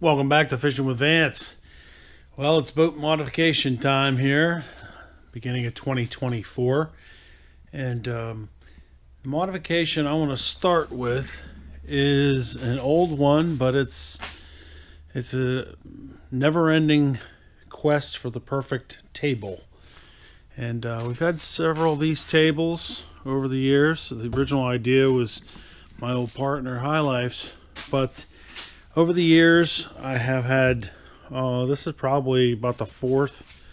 Welcome back to Fishing with Vance. Well, it's boat modification time here, beginning of 2024. And the modification I want to start with is an old one, but it's a never-ending quest for the perfect table. And we've had several of these tables over the years. So the original idea was my old partner, High Life's, but over the years, I have had, this is probably about the fourth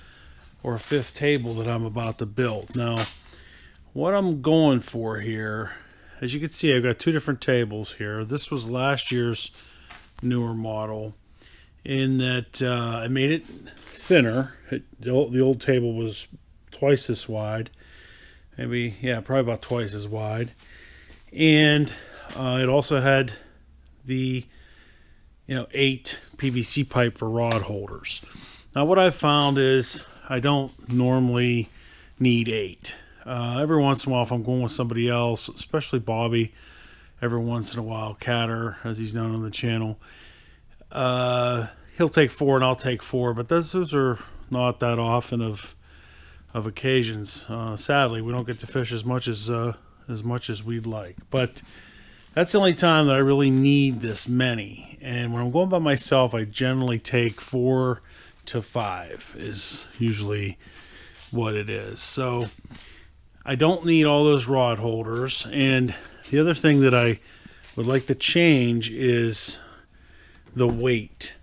or fifth table that I'm about to build. Now, what I'm going for here, as you can see, I've got two different tables here. This was last year's newer model in that I made it thinner. The old table was twice this wide. Maybe, yeah, probably about twice as wide. And it also had the 8 PVC pipe for rod holders. Now what I've found is I don't normally need 8. Every once in a while, if I'm going with somebody else, especially Bobby, every once in a while, Catter, as he's known on the channel, he'll take 4 and I'll take 4, but those are not that often of occasions. Sadly, we don't get to fish as much as we'd like, but that's the only time that I really need this many. And when I'm going by myself, I generally take 4 to 5 is usually what it is. So I don't need all those rod holders. And the other thing that I would like to change is the weight.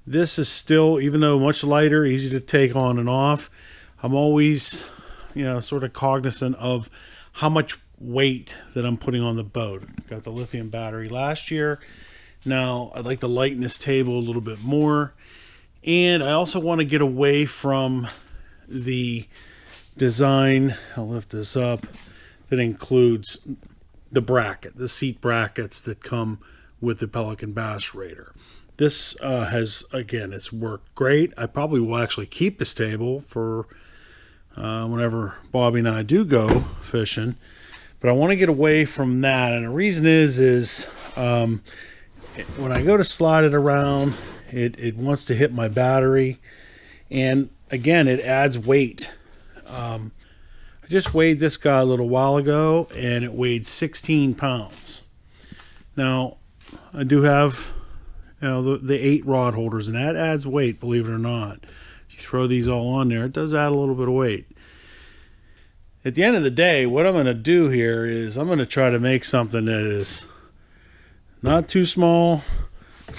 This is still, even though much lighter, easy to take on and off, I'm always, sort of cognizant of how much weight that I'm putting on the boat. Got the lithium battery last year. Now I'd like to lighten this table a little bit more, and I also want to get away from the design. I'll lift this up. That includes the bracket, the seat brackets that come with the Pelican Bass Raider. This has, again, it's worked great. I probably will actually keep this table for whenever Bobby and I do go fishing. But I want to get away from that, and the reason is when I go to slide it around, it wants to hit my battery, and again, it adds weight. I just weighed this guy a little while ago, and it weighed 16 pounds. Now, I do have the 8 rod holders, and that adds weight, believe it or not. If you throw these all on there, it does add a little bit of weight. At the end of the day, what I'm going to do here is I'm going to try to make something that is not too small,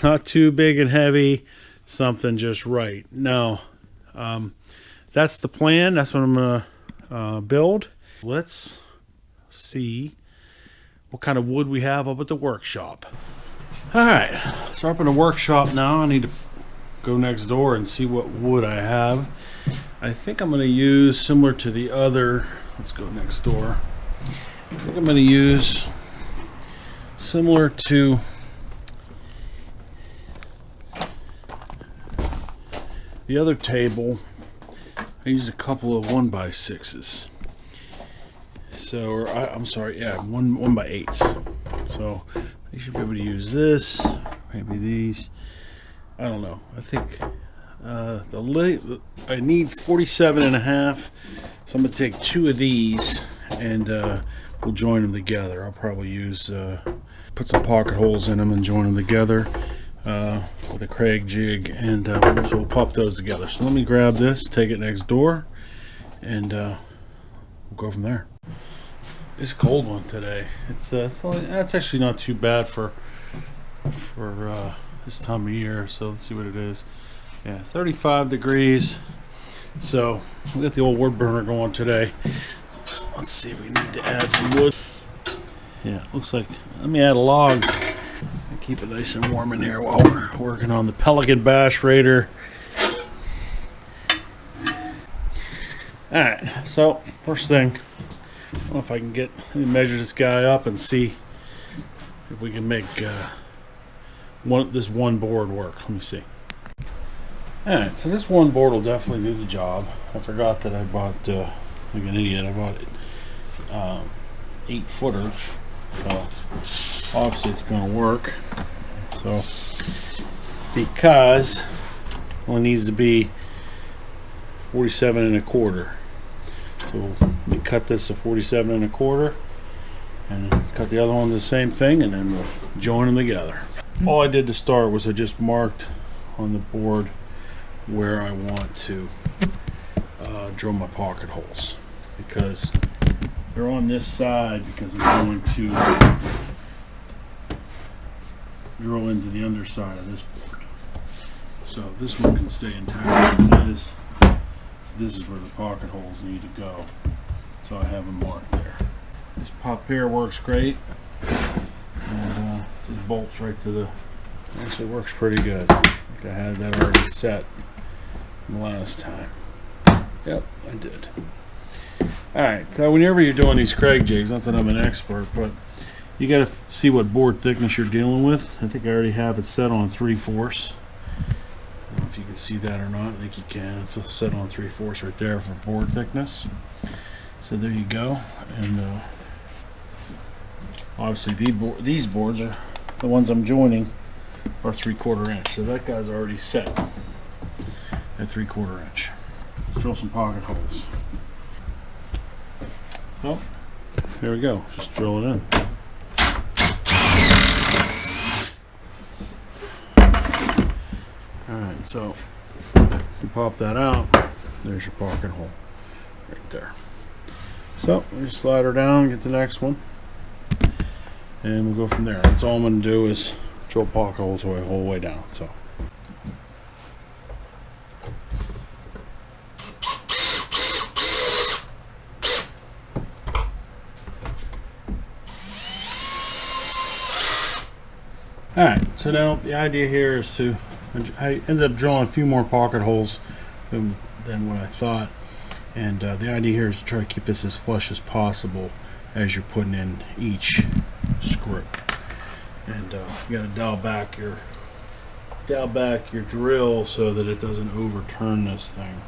not too big and heavy, something just right. Now, that's the plan. That's what I'm going to build. Let's see what kind of wood we have up at the workshop. All right, so up in the workshop now. I need to go next door and see what wood I have. I think I'm going to use similar to the other. Let's go next door. I think I'm going to use similar to the other table. I used a couple of 1x6s. So, I'm sorry, yeah, 1x8s. So you should be able to use this, maybe these. I don't know. I think I need 47.5. So I'm going to take 2 of these and we'll join them together. I'll probably use, put some pocket holes in them and join them together with a Craig jig, and so we'll pop those together. So let me grab this, take it next door, and we'll go from there. It's a cold one today. It's actually not too bad for this time of year. So let's see what it is. Yeah, 35 degrees. So we got the old wood burner going today. Let's see if we need to add some wood. Yeah, looks like, let me add a log. Keep it nice and warm in here while we're working on the Pelican Bass Raider. Alright, so first thing, I don't know if I can measure this guy up and see if we can make this one board work. Let me see. Alright, so this one board will definitely do the job. I forgot that I bought, like an idiot, I bought it 8-footer. So obviously it's going to work. So because only needs to be 47 1/4. So we cut this to 47 1/4 and cut the other one the same thing, and then we'll join them together. All I did to start was I just marked on the board where I want to drill my pocket holes, because they're on this side, because I'm going to drill into the underside of this board. So this one can stay intact as is. This is where the pocket holes need to go. So I have them marked there. This pop here works great. And just bolts right to the... Actually works pretty good. I think I had that already set last time. Yep, I did. Alright, so whenever you're doing these Craig jigs, not that I'm an expert, but you got to see what board thickness you're dealing with. I think I already have it set on 3/4. I don't know if you can see that or not. I think you can. It's set on 3/4 right there for board thickness. So there you go. And obviously these boards are the ones I'm joining are 3/4 inch. So that guy's already set at 3/4 inch. Let's drill some pocket holes. Oh, here we go. Just drill it in. Alright, so you pop that out. There's your pocket hole right there. So we just slide her down, get the next one, and we'll go from there. That's all I'm going to do is drill pocket holes the whole way down. So. Alright, so now the idea here is to, I ended up drilling a few more pocket holes than what I thought, and the idea here is to try to keep this as flush as possible as you're putting in each screw. And you got to dial back your drill so that it doesn't overturn this thing.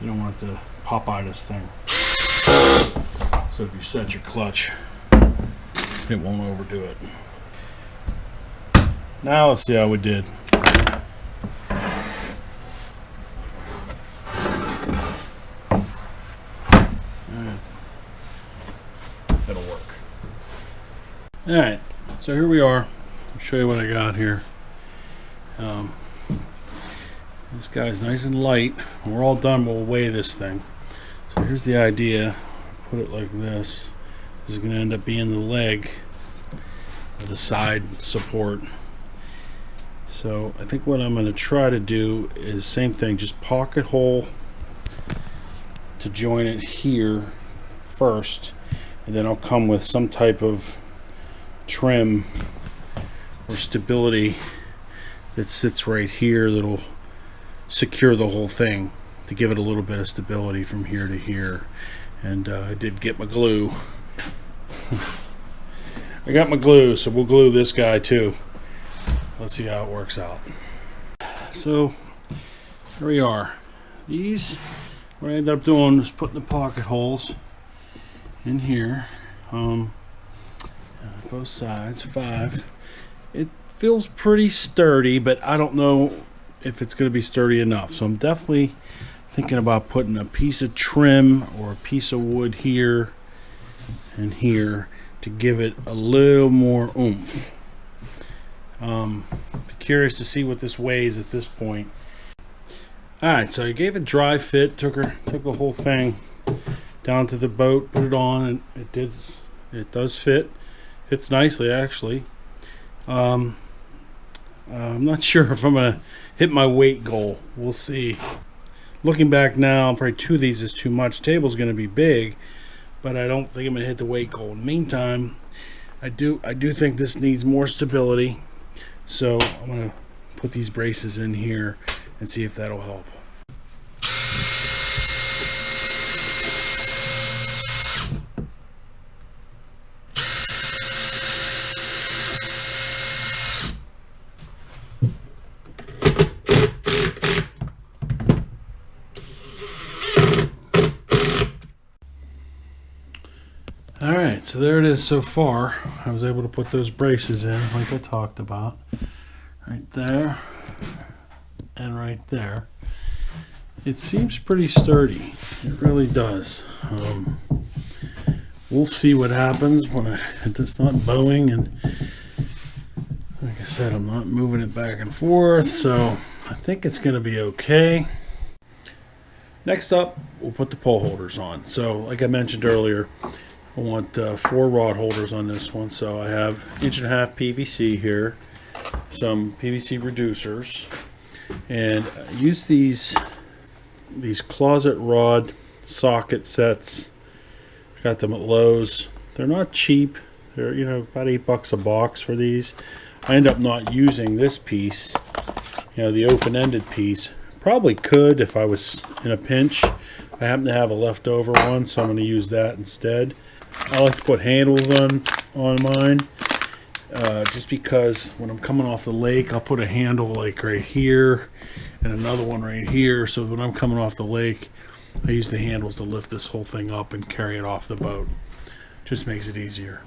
You don't want to Popeye this thing. So if you set your clutch, it won't overdo it. Now let's see how we did. Alright. That'll work. Alright, so here we are. I'll show you what I got here. This guy's nice and light. When we're all done, we'll weigh this thing. So here's the idea. Put it like this. This is going to end up being the leg, or the side support. So I think what I'm going to try to do is same thing, just pocket hole to join it here first, and then I'll come with some type of trim or stability that sits right here that'll secure the whole thing to give it a little bit of stability from here to here. And I did get my glue. I got my glue, so we'll glue this guy too. Let's see how it works out. So here we are. These, what I ended up doing was putting the pocket holes in here, both sides, 5. It feels pretty sturdy, but I don't know if it's going to be sturdy enough. So I'm definitely thinking about putting a piece of trim or a piece of wood here and here to give it a little more oomph. Be curious to see what this weighs at this point. Alright, so I gave it dry fit, took the whole thing down to the boat, put it on, and it does fit. Fits nicely, actually. I'm not sure if I'm gonna hit my weight goal. We'll see. Looking back now, probably 2 of these is too much. Table's gonna be big, but I don't think I'm gonna hit the weight goal. In the meantime, I do think this needs more stability. So I'm going to put these braces in here and see if that'll help. Alright, so there it is so far. I was able to put those braces in like I talked about. Right there and right there. It seems pretty sturdy. It really does. We'll see what happens when it's not bowing, and like I said, I'm not moving it back and forth, so I think it's going to be okay. Next up, we'll put the pole holders on. So like I mentioned earlier, I want 4 rod holders on this one. So I have 1.5" PVC here, some PVC reducers, and I use these closet rod socket sets. Got them at Lowe's. They're not cheap. They're about $8 a box for these. I end up not using this piece, the open-ended piece. Probably could if I was in a pinch. I happen to have a leftover one, so I'm going to use that instead. I like to put handles on mine, just because when I'm coming off the lake, I'll put a handle like right here and another one right here. So when I'm coming off the lake, I use the handles to lift this whole thing up and carry it off the boat. Just makes it easier.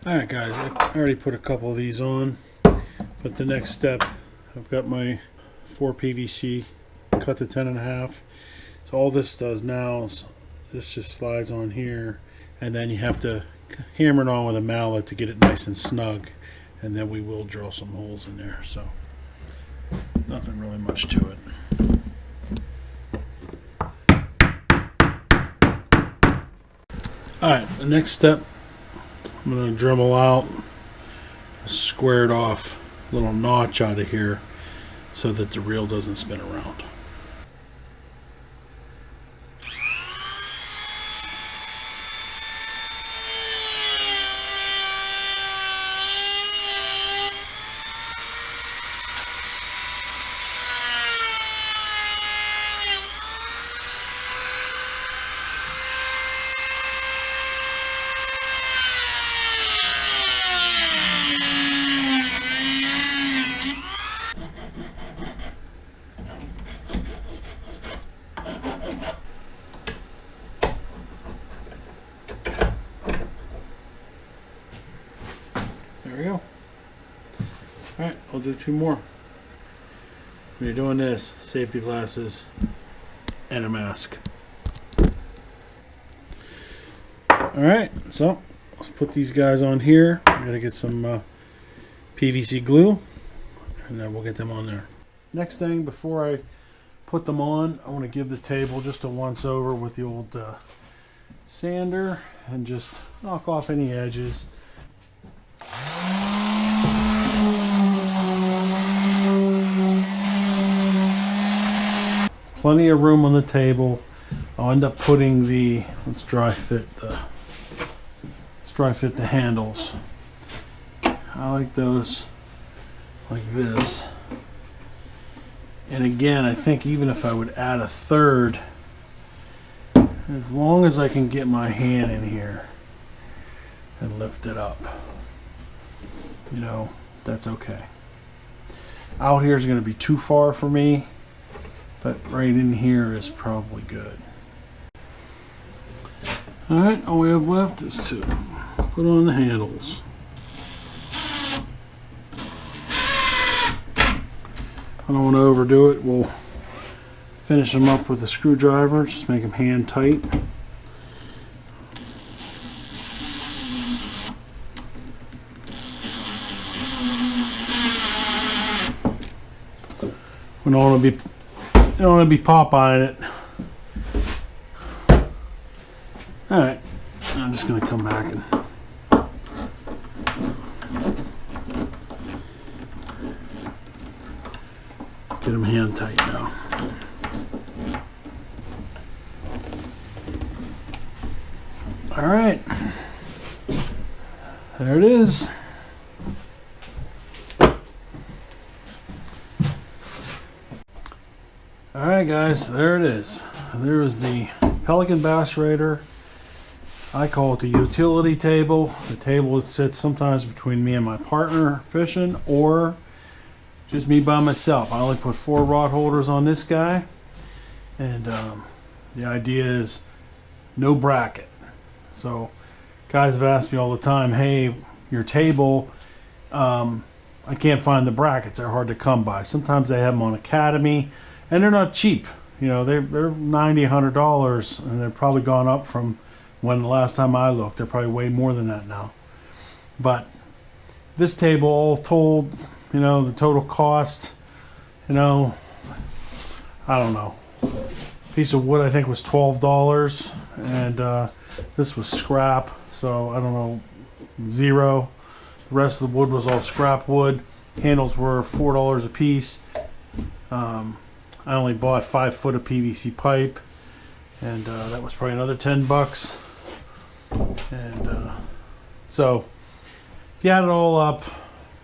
Alright guys, I already put a couple of these on, but the next step, I've got my 4 PVC cut to 10.5. So all this does now is this just slides on here, and then you have to hammer it on with a mallet to get it nice and snug, and then we will drill some holes in there. So nothing really much to it. Alright, the next step, I'm going to Dremel out a squared off little notch out of here so that the reel doesn't spin around. There we go. Alright, I'll do 2 more. When you're doing this, safety glasses and a mask. Alright, so let's put these guys on here. I'm going to get some PVC glue, and then we'll get them on there. Next thing, before I put them on, I want to give the table just a once over with the old sander and just knock off any edges. Plenty of room on the table. I'll end up putting the let's dry fit the handles. I like those like this. And again, I think even if I would add a third, as long as I can get my hand in here and lift it up, that's okay. Out here is going to be too far for me, but right in here is probably good. Alright, all we have left is to put on the handles. I don't want to overdo it. We'll finish them up with a screwdriver, just make them hand tight. We don't want to be Popeyeing it. Alright, I'm just going to come back and get them hand tight now. Alright, there it is. Alright guys, there it is. There is the Pelican bass raider. I call it the utility table. The table that sits sometimes between me and my partner fishing, or just me by myself. I only put 4 rod holders on this guy, and the idea is no bracket. So Guys have asked me all the time, hey, your table, I can't find the brackets. They're hard to come by. Sometimes they have them on Academy, and they're not cheap. You know, they're $90, $100, and they're probably gone up from when the last time I looked. They're probably way more than that now. But this table, all told, you know, the total cost, you know, I don't know. Piece of wood I think was $12, and this was scrap, so I don't know, $0. The rest of the wood was all scrap wood. Handles were $4 a piece. I only bought 5 foot of PVC pipe, and that was probably another $10. And so if you add it all up,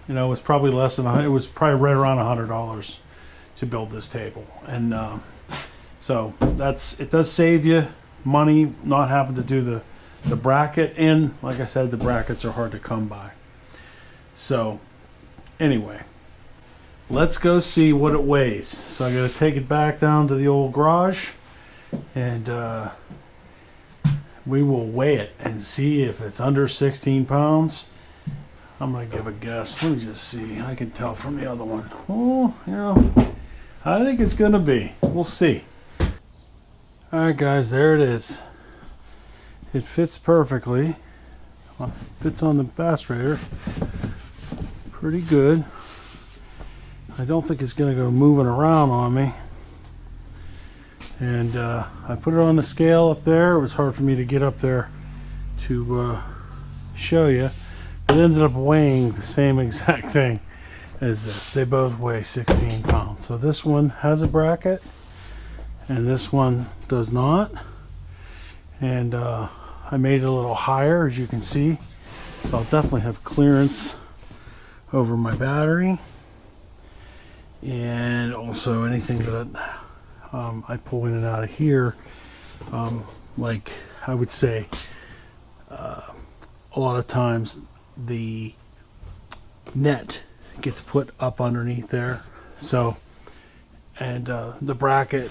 you know, it was probably less than it was probably right around $100 to build this table. And so it does save you money not having to do the bracket, and like I said, the brackets are hard to come by. So anyway, let's go see what it weighs. So I got to take it back down to the old garage, and we will weigh it and see if it's under 16 pounds. I'm going to give a guess. Let me just see. I can tell from the other one. Oh, you know, I think it's going to be. We'll see. Alright guys, there it is. It fits perfectly. Fits on the bass raider. Pretty good. I don't think it's going to go moving around on me. And I put it on the scale up there. It was hard for me to get up there to show you. It ended up weighing the same exact thing as this. They both weigh 16 pounds. So this one has a bracket, and this one does not. And I made it a little higher, as you can see, so I'll definitely have clearance over my battery, and also anything that I pull in and out of here, like I would say a lot of times the net gets put up underneath there, so, and the bracket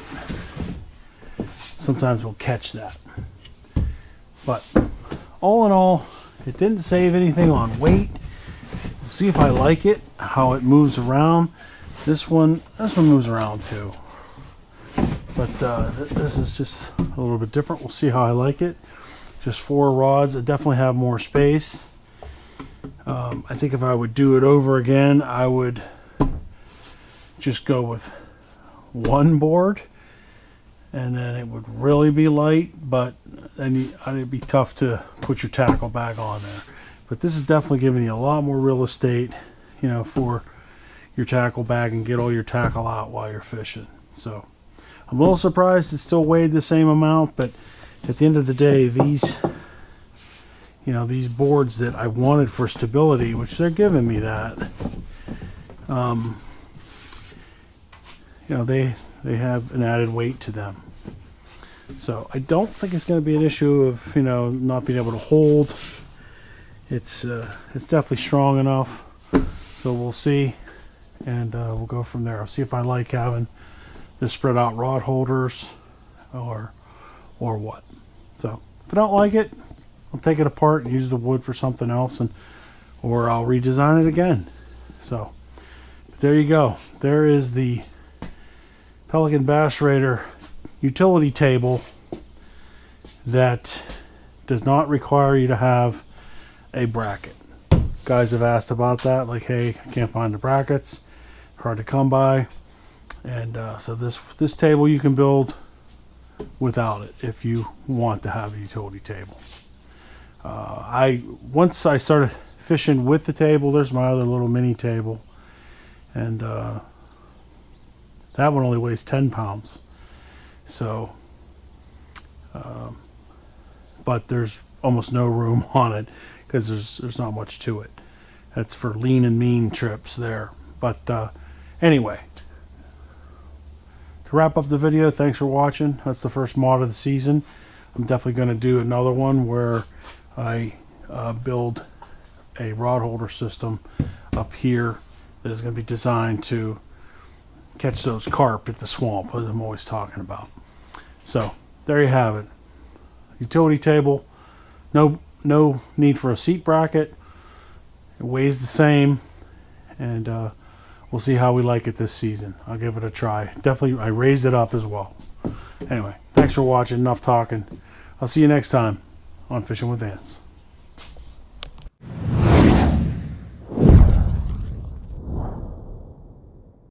sometimes will catch that. But all in all, it didn't save anything on weight. We'll see if I like it, how it moves around. This one moves around too. But this is just a little bit different. We'll see how I like it. Just 4 rods. I definitely have more space. I think if I would do it over again, I would just go with 1 board, and then it would really be light, but then it'd be tough to put your tackle bag on there. But this is definitely giving you a lot more real estate, you know, for your tackle bag, and get all your tackle out while you're fishing. So I'm a little surprised it still weighed the same amount, but at the end of the day, these, you know, these boards that I wanted for stability, which they're giving me that, you know, they have an added weight to them. So I don't think it's going to be an issue of, you know, not being able to hold. It's definitely strong enough. So we'll see, and we'll go from there. I'll see if I like having the spread out rod holders or what. So if I don't like it, I'll take it apart and use the wood for something else, or I'll redesign it again. So there you go. There is the Pelican Bass Raider utility table that does not require you to have a bracket. Guys have asked about that, like, hey, I can't find the brackets, hard to come by. And so this table you can build without it if you want to have a utility table. Once I started fishing with the table, there's my other little mini table, and that one only weighs 10 pounds. So, but there's almost no room on it because there's not much to it. That's for lean and mean trips there. But anyway, to wrap up the video, thanks for watching. That's the first mod of the season. I'm definitely going to do another one where I build a rod holder system up here that is going to be designed to catch those carp at the swamp, as I'm always talking about. So there you have it. Utility table, no no need for a seat bracket. It weighs the same, and we'll see how we like it this season. I'll give it a try. Definitely, I raised it up as well. Anyway, thanks for watching. Enough talking. I'll see you next time on Fishing with Vance.